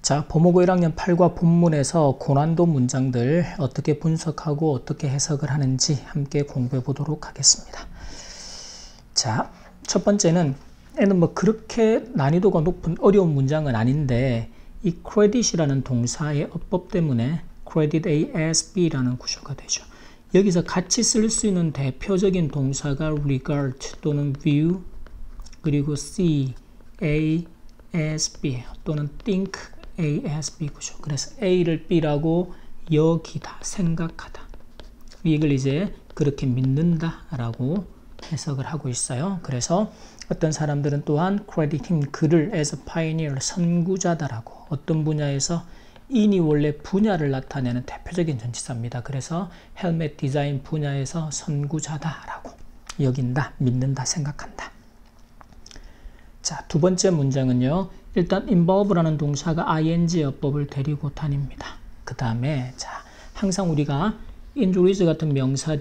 자, 보모고 1학년 8과 본문에서 고난도 문장들 어떻게 분석하고 어떻게 해석을 하는지 함께 공부해 보도록 하겠습니다. 자, 첫 번째는 얘는 뭐 그렇게 난이도가 높은 어려운 문장은 아닌데 이 credit이라는 동사의 어법 때문에 credit A as B라는 구조가 되죠. 여기서 같이 쓸 수 있는 대표적인 동사가 regard 또는 view 그리고 see A as B 또는 think A as B 구조. 그래서 A를 B라고 여기다, 생각하다. 이걸 이제 그렇게 믿는다 라고 해석을 하고 있어요. 그래서 어떤 사람들은 또한 credit him, 그를 as a pioneer, 선구자다라고, 어떤 분야에서 in이 원래 분야를 나타내는 대표적인 전치사입니다. 그래서 헬멧 디자인 분야에서 선구자다라고 여긴다, 믿는다, 생각한다. 자, 두 번째 문장은요. 일단 involve라는 동사가 ing 어법을 데리고 다닙니다. 그 다음에 자, 항상 우리가 injuries 같은 명사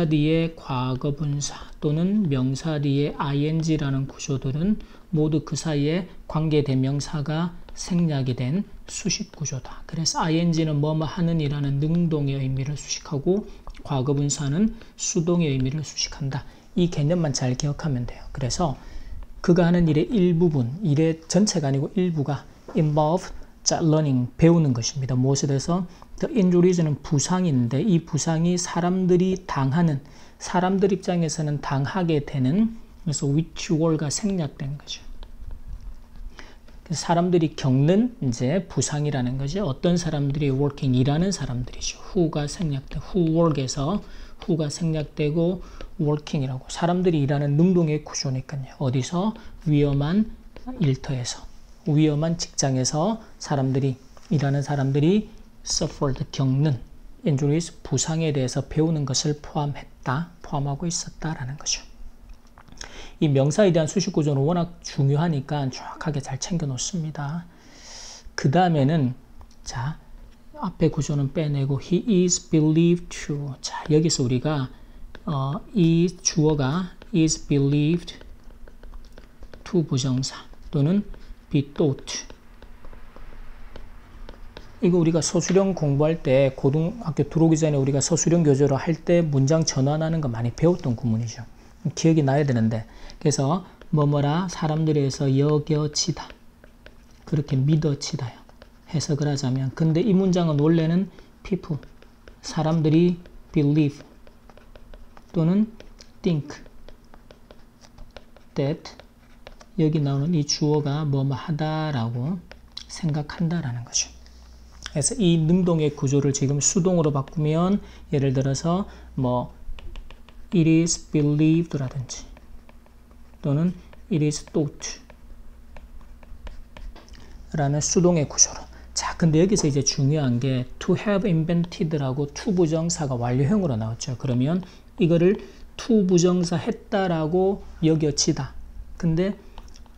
뒤에 과거 분사 또는 명사 뒤에 ing라는 구조들은 모두 그 사이에 관계 대명사가 생략이 된 수식 구조다. 그래서 ing는 뭐뭐 하는 이라는 능동의 의미를 수식하고 과거 분사는 수동의 의미를 수식한다. 이 개념만 잘 기억하면 돼요. 그래서 그가 하는 일의 일부분, 일의 전체가 아니고 일부가 involve, 자, learning, 배우는 것입니다. 무엇에 대해서? The injuries는 부상인데 이 부상이 사람들이 당하는, 사람들 입장에서는 당하게 되는, 그래서 which were가 생략된 거죠. 사람들이 겪는 이제 부상이라는 거죠. 어떤 사람들이 working, 일하는 사람들이죠. who가 생략돼, who work에서 who가 생략되고 working이라고, 사람들이 일하는 능동의 구조니까요. 어디서? 위험한 일터에서, 위험한 직장에서 사람들이, 일하는 사람들이 suffered, 겪는 injuries, 부상에 대해서 배우는 것을 포함하고 있었다라는 거죠. 이 명사에 대한 수식 구조는 워낙 중요하니까 정확하게 잘 챙겨 놓습니다. 그 다음에는 자, 앞에 구조는 빼내고 he is believed to. 자, 여기서 우리가 이 주어가 is believed to 부정사 또는 be thought. 이거 우리가 서술형 공부할 때 고등학교 들어오기 전에 우리가 서술형 교재로 할 때 문장 전환하는 거 많이 배웠던 구문이죠. 기억이 나야 되는데, 그래서 뭐뭐라 사람들에 의해서 여겨지다, 그렇게 믿어지다요. 해석을 하자면, 근데 이 문장은 원래는 people, 사람들이 believe 또는 think that, 여기 나오는 이 주어가 뭐뭐 하다라고 생각한다라는 거죠. 그래서 이 능동의 구조를 지금 수동으로 바꾸면 예를 들어서 뭐 it is believed 라든지 또는 it is thought 라는 수동의 구조로. 자, 근데 여기서 이제 중요한 게 to have invented라고 to 부정사가 완료형으로 나왔죠. 그러면 이거를 to 부정사 했다라고 여겨지다. 근데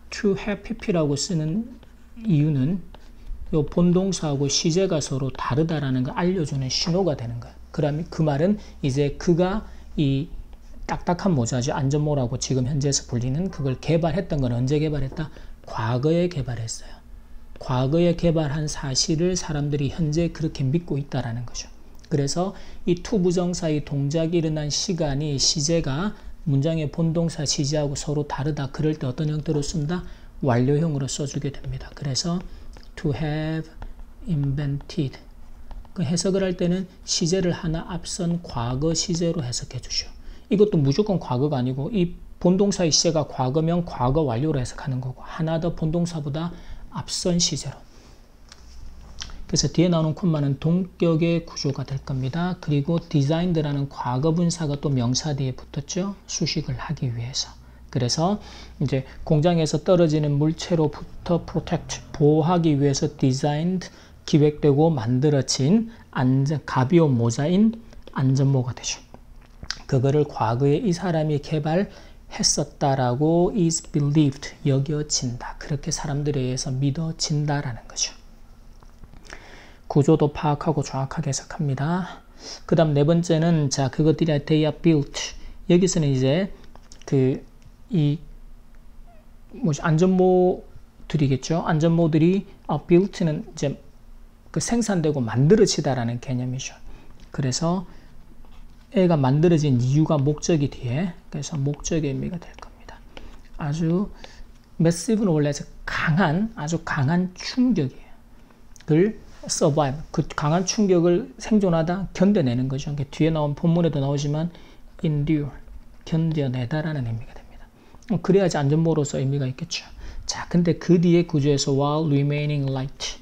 to have pp라고 쓰는 이유는 요 본동사하고 시제가 서로 다르다라는 걸 알려주는 신호가 되는 거예요. 그러면 그 말은 이제 그가 이 딱딱한 모자죠. 안전모라고 지금 현재에서 불리는 그걸 개발했던 건 언제 개발했다? 과거에 개발했어요. 과거에 개발한 사실을 사람들이 현재 그렇게 믿고 있다라는 거죠. 그래서 이 to 부정사의 동작이 일어난 시간이 시제가 문장의 본동사 시제하고 서로 다르다. 그럴 때 어떤 형태로 쓴다? 완료형으로 써주게 됩니다. 그래서 to have invented, 그 해석을 할 때는 시제를 하나 앞선 과거 시제로 해석해 주죠. 이것도 무조건 과거가 아니고 이 본동사의 시제가 과거면 과거 완료로 해석하는 거고, 하나 더 본동사보다 앞선 시제로. 그래서 뒤에 나오는 콤마는 동격의 구조가 될 겁니다. 그리고 designed라는 과거 분사가 또 명사 뒤에 붙었죠. 수식을 하기 위해서. 그래서 이제 공장에서 떨어지는 물체로부터 protect, 보호하기 위해서 designed, 기획되고 만들어진 가벼운 모자인 안전모가 되죠. 그거를 과거에 이 사람이 개발했었다라고 is believed, 여겨진다. 그렇게 사람들에 의해서 믿어진다라는 거죠. 구조도 파악하고 정확하게 해석합니다. 그 다음 네 번째는 자, 그것들이 they are built. 여기서는 이제 안전모 둘이겠죠. 안전모들이 built는 이제 그 생산되고 만들어지다라는 개념이죠. 그래서 A가 만들어진 이유가 목적이 뒤에, 그래서 목적의 의미가 될 겁니다. 아주 massive는 원래 아주 강한 충격이에요. 그 survive, 그 강한 충격을 생존하다 견뎌내는 거죠. 뒤에 나온 본문에도 나오지만 endure, 견뎌내다라는 의미가 됩니다. 그래야지 안전모로서 의미가 있겠죠. 자, 근데 그 뒤에 구조에서 while remaining light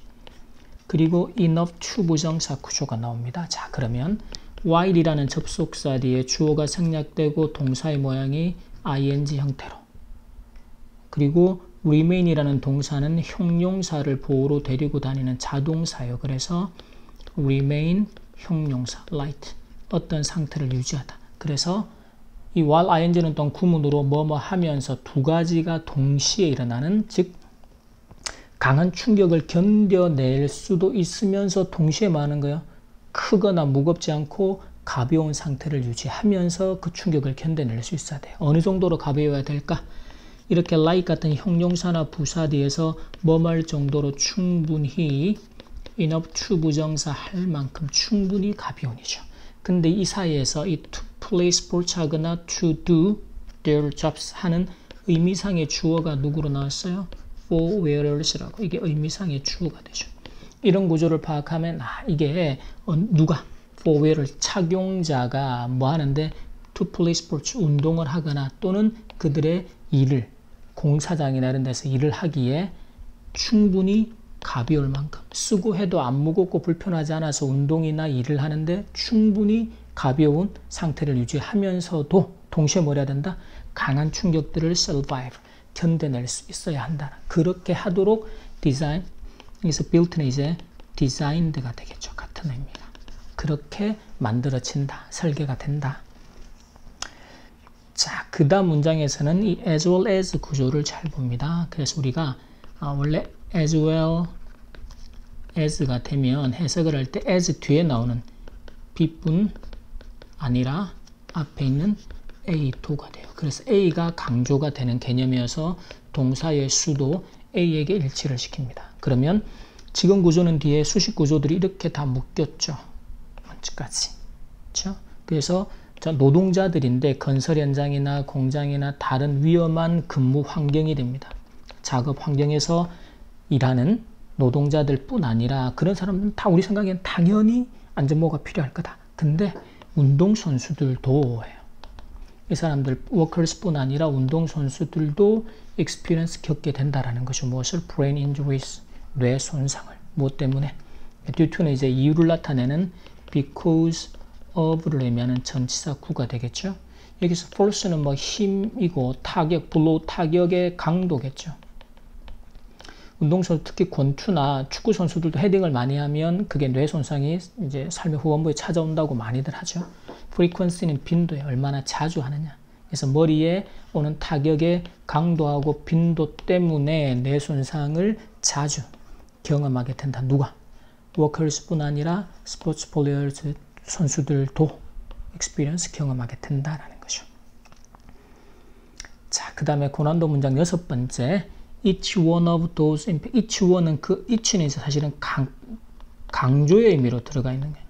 그리고 enough to 부정사 구조가 나옵니다. 자, 그러면 while이라는 접속사 뒤에 주어가 생략되고 동사의 모양이 ing 형태로, 그리고 remain이라는 동사는 형용사를 보호로 데리고 다니는 자동사예요. 그래서 remain 형용사 light, 어떤 상태를 유지하다. 그래서 이 while ing는 또한 구문으로 뭐뭐 하면서 두 가지가 동시에 일어나는, 즉 강한 충격을 견뎌낼 수도 있으면서 동시에 뭐 하는 거예요? 크거나 무겁지 않고 가벼운 상태를 유지하면서 그 충격을 견뎌낼 수 있어야 돼요. 어느 정도로 가벼워야 될까? 이렇게 like 같은 형용사나 부사 뒤에서 뭐할 정도로 충분히 enough to 부정사 할 만큼 충분히 가벼운이죠. 근데 이 사이에서 이 to play sports 하거나 to do their jobs 하는 의미상의 주어가 누구로 나왔어요? for wearers라고. 이게 의미상의 주어가 되죠. 이런 구조를 파악하면 이게 누가 for wearers 착용자가 뭐 하는데 to play sports 운동을 하거나 또는 그들의 일을 공사장이나 이런 데서 일을 하기에 충분히 가벼울 만큼, 쓰고 해도 안 무겁고 불편하지 않아서 운동이나 일을 하는데 충분히 가벼운 상태를 유지하면서도 동시에 뭐 해야 된다? 강한 충격들을 survive, 견뎌낼 수 있어야 한다. 그렇게 하도록 디자인, 여기서 built는 이제 designed가 되겠죠. 같은 의미가. 그렇게 만들어진다, 설계가 된다. 자, 그 다음 문장에서는 이 as well as 구조를 잘 봅니다. 그래서 우리가 원래 as well as가 되면 해석을 할 때 as 뒤에 나오는 B뿐 아니라 앞에 있는 A2가 돼요. 그래서 A가 강조가 되는 개념이어서 동사의 수도 A에게 일치를 시킵니다. 그러면 지금 구조는 뒤에 수식 구조들이 이렇게 다 묶였죠. 먼지까지. 그렇죠? 그래서 노동자들인데 건설 현장이나 공장이나 다른 위험한 근무 환경이 됩니다. 작업 환경에서 일하는 노동자들 뿐 아니라 그런 사람들은 다 우리 생각엔 당연히 안전모가 필요할 거다. 근데 운동선수들도 해요. 이 사람들 워커스 뿐 아니라 운동선수들도 experience 겪게 된다라는 것이 무엇을? brain injuries, 뇌 손상을. 무엇 때문에? due to는 이제 이유를 나타내는 because of를 의미하는 전치사 구가 되겠죠. 여기서 force는 뭐 힘이고 타격, blow 타격의 강도겠죠. 운동선수 특히 권투나 축구 선수들도 헤딩을 많이 하면 그게 뇌 손상이 이제 삶의 후반부에 찾아온다고 많이들 하죠. frequency는 빈도에 얼마나 자주 하느냐. 그래서 머리에 오는 타격의 강도하고 빈도 때문에 뇌 손상을 자주 경험하게 된다. 누가? 워커스뿐 아니라 스포츠 플레이어즈 선수들도 experience 경험하게 된다라는 거죠. 자, 그 다음에 고난도 문장 6번째. Each one of those, each one은 그 each는 사실은 강조의 의미로 들어가 있는 거예요.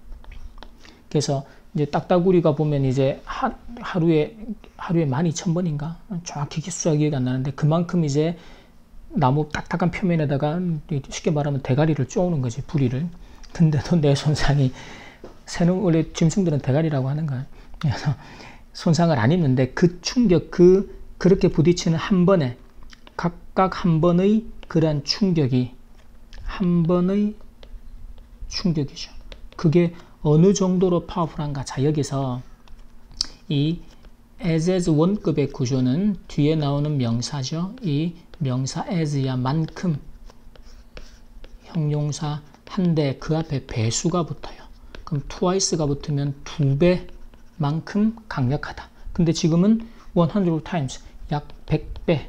그래서 이제 딱따구리가 보면 이제 하루에 12,000번인가? 정확히 숫자가 기억이 안 나는데 그만큼 이제 나무 딱딱한 표면에다가 쉽게 말하면 대가리를 쪼는 거지, 부리를. 근데도 내 손상이 새는 원래 짐승들은 대가리라고 하는 거예요. 그래서 손상을 안 입는데 그 충격, 그렇게 부딪히는 한 번에 각각 한 번의 그러한 충격이 한 번의 충격이죠. 그게 어느 정도로 파워풀한가? 자, 여기서 이 as 원급의 구조는 뒤에 나오는 명사죠. 이 명사 as야 만큼 형용사 한데 그 앞에 배수가 붙어요. 그럼 twice가 붙으면 2배만큼 강력하다. 근데 지금은 100 times, 약 100배.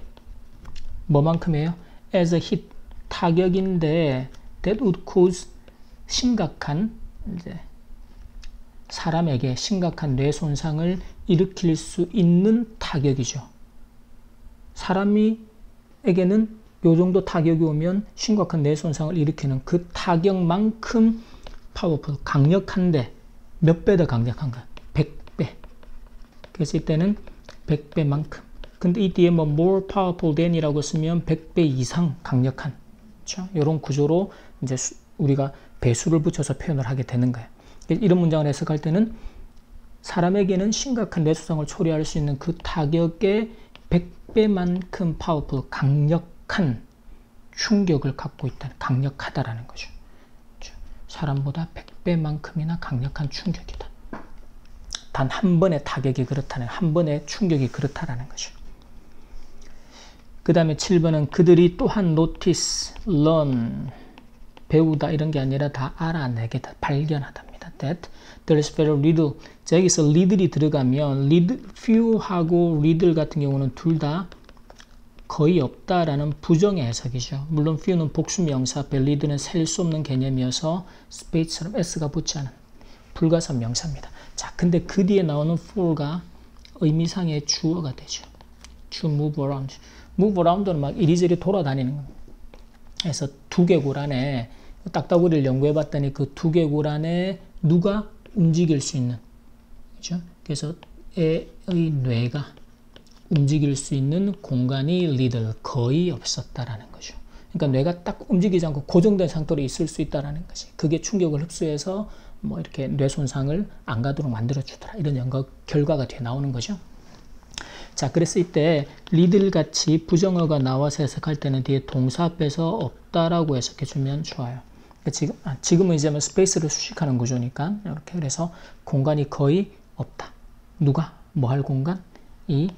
뭐만큼이에요? as a hit, 타격인데 that would cause 심각한, 이제 사람에게 심각한 뇌 손상을 일으킬 수 있는 타격이죠. 사람에게는 요 정도 타격이 오면 심각한 뇌 손상을 일으키는 그 타격만큼 파워풀, 강력한데 몇 배 더 강력한가? 100배. 그래서 이때는 100배만큼. 근데 이 뒤에 뭐 more powerful than이라고 쓰면 100배 이상 강력한, 그렇죠? 이런 구조로 이제 우리가 배수를 붙여서 표현을 하게 되는 거예요. 이런 문장을 해석할 때는 사람에게는 심각한 뇌수상을 초래할 수 있는 그 타격의 100배만큼 파워풀, 강력한 충격을 갖고 있다는, 강력하다라는 거죠. 그렇죠? 사람보다 100배만큼이나 강력한 충격이다. 단 한 번의 타격이 그렇다는, 한 번의 충격이 그렇다라는 거죠. 그 다음에 7번은 그들이 또한 notice, learn, 배우다 이런 게 아니라 다 알아내게다, 발견하답니다. That there is very little. 자, 여기서 little이 들어가면 few하고 little 같은 경우는 둘 다 거의 없다라는 부정의 해석이죠. 물론 few는 복수명사, little는 셀 수 없는 개념이어서 space처럼 s가 붙지 않은 불가산 명사입니다. 자, 근데 그 뒤에 나오는 for가 의미상의 주어가 되죠. To move around. move around는 막 이리저리 돌아다니는 겁니다. 그래서 두개골 안에 딱따구리를 연구해 봤더니 그 두개골 안에 누가 움직일 수 있는, 그렇죠? 그래서 애의 뇌가 움직일 수 있는 공간이 little, 거의 없었다라는 거죠. 그러니까 뇌가 딱 움직이지 않고 고정된 상태로 있을 수 있다라는 것이, 그게 충격을 흡수해서 뭐 이렇게 뇌 손상을 안 가도록 만들어 주더라, 이런 연구 결과가 뒤에 나오는 거죠. 자, 그래서 이때 리들 같이 부정어가 나와서 해석할 때는 뒤에 동사 앞에서 없다라고 해석해 주면 좋아요. 지금은 이제 뭐 스페이스를 수식하는 구조니까 이렇게, 그래서 공간이 거의 없다. 누가 뭐 할 공간? 이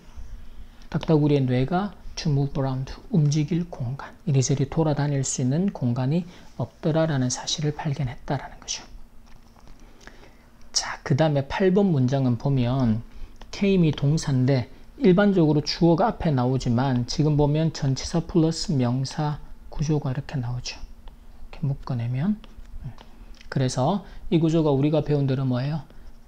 딱따구리의 뇌가 to move around, 움직일 공간, 이리저리 돌아다닐 수 있는 공간이 없더라라는 사실을 발견했다라는 거죠. 자, 그 다음에 8번 문장은 보면 came이 동사인데 일반적으로 주어가 앞에 나오지만 지금 보면 전치사 플러스 명사 구조가 이렇게 나오죠. 이렇게 묶어내면. 그래서 이 구조가 우리가 배운 대로 뭐예요?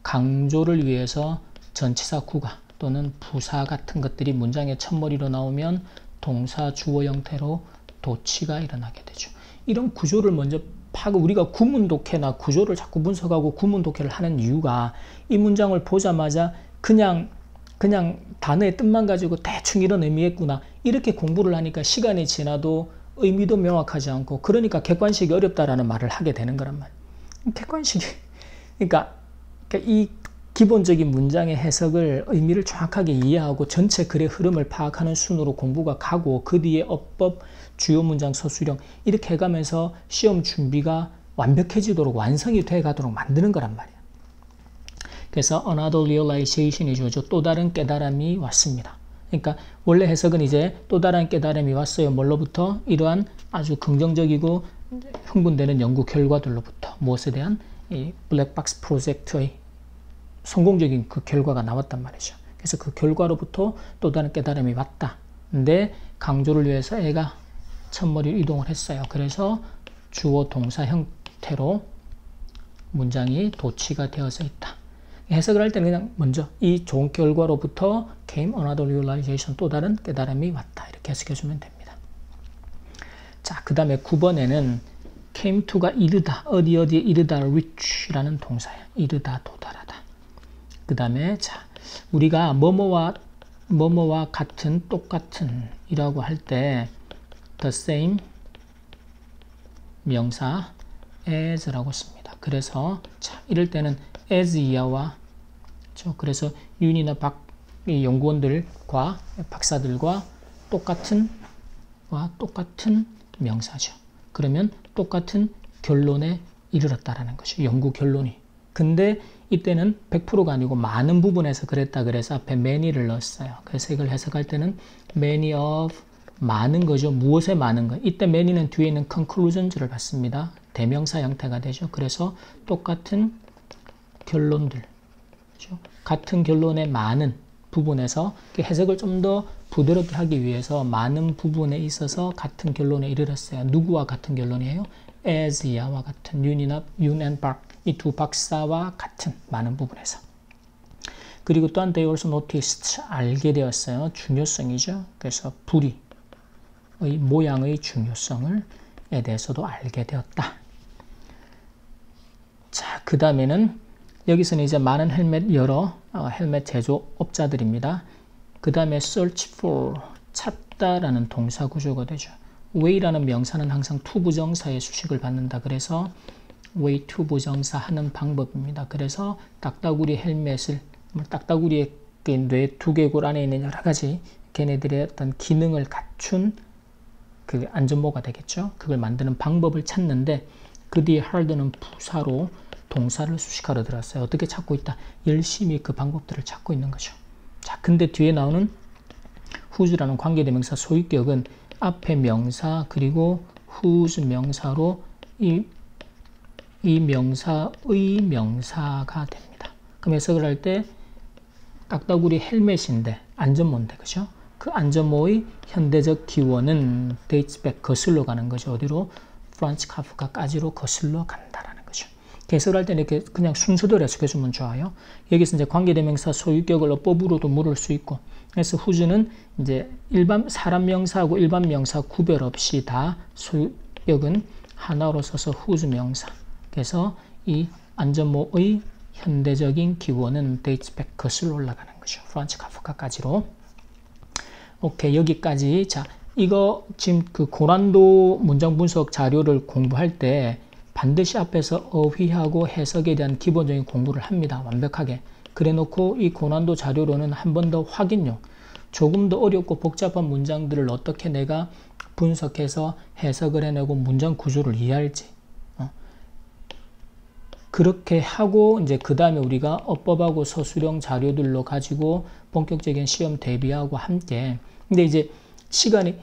강조를 위해서 전치사 구가 또는 부사 같은 것들이 문장의 첫머리로 나오면 동사 주어 형태로 도치가 일어나게 되죠. 이런 구조를 먼저 파고, 우리가 구문 독해나 구조를 자꾸 분석하고 구문 독해를 하는 이유가 이 문장을 보자마자 그냥 단어의 뜻만 가지고 대충 이런 의미했구나, 이렇게 공부를 하니까 시간이 지나도 의미도 명확하지 않고, 그러니까 객관식이 어렵다라는 말을 하게 되는 거란 말이에요. 객관식이, 그러니까 이 기본적인 문장의 해석을, 의미를 정확하게 이해하고 전체 글의 흐름을 파악하는 순으로 공부가 가고, 그 뒤에 어법, 주요 문장 서술형 이렇게 해가면서 시험 준비가 완벽해지도록, 완성이 돼 가도록 만드는 거란 말이에요. 그래서 another realization이죠. 또 다른 깨달음이 왔습니다. 그러니까 원래 해석은 이제 또 다른 깨달음이 왔어요. 뭘로부터? 이러한 아주 긍정적이고 흥분되는 연구 결과들로부터. 무엇에 대한? 이 블랙박스 프로젝트의 성공적인 그 결과가 나왔단 말이죠. 그래서 그 결과로부터 또 다른 깨달음이 왔다. 근데 강조를 위해서 애가 첫머리로 이동을 했어요. 그래서 주어 동사 형태로 문장이 도치가 되어서 있다. 해석을 할 때는 그냥 먼저 이 좋은 결과로부터 came another realization, 또 다른 깨달음이 왔다, 이렇게 해석해 주면 됩니다. 자, 그 다음에 9번에는 came to가 이르다, 어디에 이르다, reach라는 동사예요. 이르다, 도달하다. 그 다음에 자, 우리가 뭐뭐와 같은, 똑같은 이라고 할 때 the same 명사 as라고 씁니다. 그래서 자, 이럴 때는 as 이하와, 그래서 윤이나 연구원들과 박사들과 똑같은 명사죠. 그러면 똑같은 결론에 이르렀다라는 것이 연구 결론이. 근데 이때는 100%가 아니고 많은 부분에서 그랬다 그래서 앞에 many를 넣었어요. 그래서 이걸 해석할 때는 many of, 많은 거죠. 무엇에 많은 거. 이때 many는 뒤에 있는 conclusions를 받습니다. 대명사 형태가 되죠. 그래서 똑같은 결론들, 그렇죠? 같은 결론의 많은 부분에서 해석을 좀 더 부드럽게 하기 위해서 많은 부분에 있어서 같은 결론에 이르렀어요. 누구와 같은 결론이에요? as 이하와 같은, 윤 and park, 이 두 박사와 같은 많은 부분에서. 그리고 또한 they also noticed, 알게 되었어요. 중요성이죠. 그래서 불이 모양의 중요성에 대해서도 알게 되었다. 자, 그 다음에는 여기서는 이제 많은 여러 헬멧 제조업자들입니다. 그 다음에 search for, 찾다라는 동사 구조가 되죠. way라는 명사는 항상 to 부정사의 수식을 받는다. 그래서 way to 부정사 하는 방법입니다. 그래서 딱따구리 헬멧을, 딱따구리의 뇌 두개골 안에 있는 여러 가지 걔네들의 어떤 기능을 갖춘 그 안전모가 되겠죠. 그걸 만드는 방법을 찾는데 그 뒤에 hard는 부사로 동사를 수식하러 들었어요. 어떻게 찾고 있다? 열심히 그 방법들을 찾고 있는 거죠. 자, 근데 뒤에 나오는 whose라는 관계대명사 소유격은 앞에 명사 그리고 whose 명사로 이 명사의 명사가 됩니다. 그럼 해석을 할 때 딱따구리 헬멧인데 안전모인데, 그죠? 그 안전모의 현대적 기원은 dates back, 거슬러 가는 거죠. 어디로? 프란츠 카프카까지로 거슬러 간다라는 거죠. 해석을 할 때는 이렇게 그냥 순서대로 해석해주면 좋아요. 여기서 이제 관계대명사 소유격을 어법으로도 물을 수 있고, 그래서 whose는 이제 일반 사람 명사하고 일반 명사 구별 없이 다 소유격은 하나로 써서 whose 명사. 그래서 이 안전모의 현대적인 기원은 dates back, 거슬러 올라가는 거죠. 프란츠 카프카까지로. 오케이, 여기까지. 자, 이거 지금 그 고난도 문장 분석 자료를 공부할 때 반드시 앞에서 어휘하고 해석에 대한 기본적인 공부를 합니다. 완벽하게. 그래 놓고 이 고난도 자료로는 한 번 더 확인용, 조금 더 어렵고 복잡한 문장들을 어떻게 내가 분석해서 해석을 해내고 문장 구조를 이해할지, 그렇게 하고 이제 그 다음에 우리가 어법하고 서술형 자료들로 가지고 본격적인 시험 대비하고 함께. 근데 이제 시간이,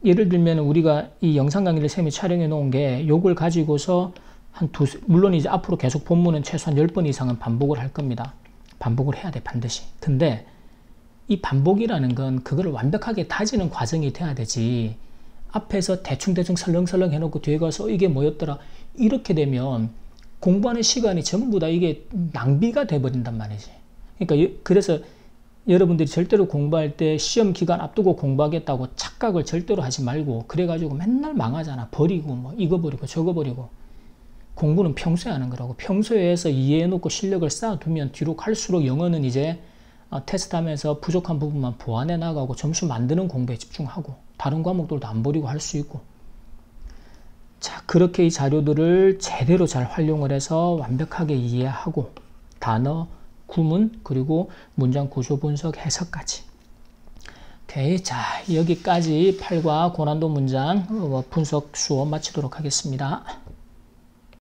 예를 들면 우리가 이 영상 강의를 쌤이 촬영해 놓은 게 요걸 가지고서 물론 이제 앞으로 계속 본문은 최소한 10번 이상은 반복을 할 겁니다. 반복을 해야 돼, 반드시. 근데 이 반복이라는 건 그거를 완벽하게 다지는 과정이 돼야 되지, 앞에서 대충대충 설렁설렁 해놓고 뒤에 가서 이게 뭐였더라 이렇게 되면 공부하는 시간이 전부 다 이게 낭비가 돼버린단 말이지. 그러니까 그래서 여러분들이 절대로 공부할 때 시험 기간 앞두고 공부하겠다고 착각을 절대로 하지 말고, 그래가지고 맨날 망하잖아. 버리고 뭐 이거 버리고 저거 버리고. 공부는 평소에 하는 거라고. 평소에 해서 이해해놓고 실력을 쌓아두면 뒤로 갈수록 영어는 이제 테스트하면서 부족한 부분만 보완해 나가고 점수 만드는 공부에 집중하고 다른 과목들도 안 버리고 할 수 있고. 자, 그렇게 이 자료들을 제대로 잘 활용을 해서 완벽하게 이해하고 단어, 구문, 그리고 문장 구조 분석, 해석까지. 오케이. 자, 여기까지 8과 고난도 문장 분석 수업 마치도록 하겠습니다.